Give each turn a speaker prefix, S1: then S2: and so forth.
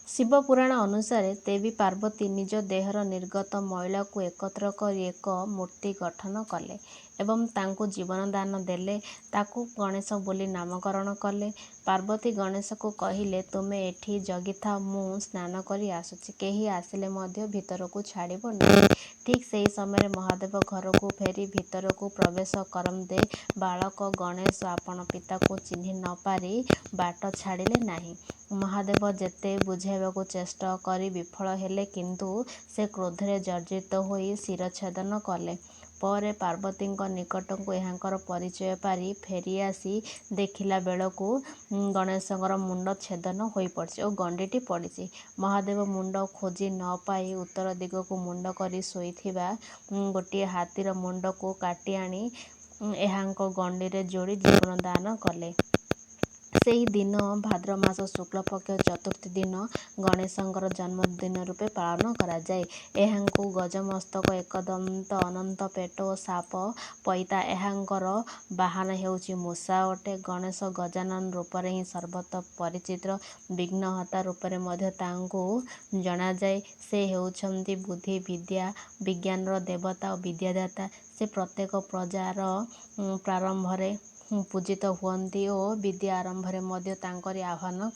S1: ଶିବପୁରାଣ ଅନୁସାରେ ଦେବୀ ପାର୍ବତୀ ନିଜ ଦେହର ନିର୍ଗତ ମଇଳାକୁ ଏକତ୍ର କରି ଏକ ମୂର୍ତ୍ତି ଗଠନ କଲେ ଏବଂ ତାଙ୍କୁ ଜୀବନଦାନ ଦେଲେ। ତାକୁ ଗଣେଶ ବୋଲି ନାମକରଣ କଲେ। ପାର୍ବତୀ ଗଣେଶକୁ କହିଲେ, ତୁମେ ଏଠି ଜଗିଥାଅ, ମୁଁ ସ୍ନାନ କରି ଆସୁଛି। କେହି ଆସିଲେ ମଧ୍ୟ ଭିତରକୁ ଛାଡ଼ିବ ନାହିଁ। ଠିକ୍ ସେହି ସମୟରେ ମହାଦେବ ଘରକୁ ଫେରି ଭିତରକୁ ପ୍ରବେଶ କରନ୍ତେ ବାଳକ ଗଣେଶ ଆପଣ ପିତାକୁ ଚିହ୍ନି ନ ପାରି ବାଟ ଛାଡ଼ିଲେ ନାହିଁ। ମହାଦେବ ଯେତେ ବୁଝାଇବାକୁ ଚେଷ୍ଟା କରି ବିଫଳ ହେଲେ, କିନ୍ତୁ ସେ କ୍ରୋଧରେ ଜର୍ଜରିତ ହୋଇ ଶିରଚ୍ଛେଦନ କଲେ। ପରେ ପାର୍ବତୀଙ୍କ ନିକଟକୁ ଏହାଙ୍କର ପରିଚୟ ପାରି ଫେରିଆସି ଦେଖିଲା ବେଳକୁ ଗଣେଶଙ୍କର ମୁଣ୍ଡ ଛେଦନ ହୋଇପଡ଼ିଛି ଓ ଗଣ୍ଡିଟି ପଡ଼ିଛି। ମହାଦେବ ମୁଣ୍ଡ ଖୋଜି ନ ପାଇ ଉତ୍ତର ଦିଗକୁ ମୁଣ୍ଡ କରି ଶୋଇଥିବା ଗୋଟିଏ ହାତୀର ମୁଣ୍ଡକୁ କାଟି ଆଣି ଏହାଙ୍କ ଗଣ୍ଡିରେ ଯୋଡ଼ି ଜୀବନଦାନ କଲେ। ସେହି ଦିନ ଭାଦ୍ରମାସ ଶୁକ୍ଳପକ୍ଷ ଚତୁର୍ଥୀ ଦିନ ଗଣେଶଙ୍କର ଜନ୍ମଦିନ ରୂପେ ପାଳନ କରାଯାଏ। ଏହାଙ୍କୁ ଗଜମସ୍ତକ, ଏକଦନ୍ତ, ଅନନ୍ତ ପେଟ ଓ ସାପ ପଇତା। ଏହାଙ୍କର ବାହନ ହେଉଛି ମୂଷା ଅଟେ। ଗଣେଶ ଗଜାନନ ରୂପରେ ହିଁ ସର୍ବତ୍ର ପରିଚିତ। ବିଘ୍ନହର୍ତ୍ତା ରୂପରେ ମଧ୍ୟ ତାଙ୍କୁ ଜଣାଯାଏ। ସେ ହେଉଛନ୍ତି ବୁଦ୍ଧି, ବିଦ୍ୟା, ବିଜ୍ଞାନର ଦେବତା ଓ ବିଦ୍ୟାଦାତା। ସେ ପ୍ରତ୍ୟେକ ପ୍ରଜାର ପ୍ରାରମ୍ଭରେ ପୂଜିତ ହୁଅନ୍ତି ଓ ବିଦ୍ୟା ଆରମ୍ଭରେ ମଧ୍ୟ ତାଙ୍କରି ଆହ୍ୱାନ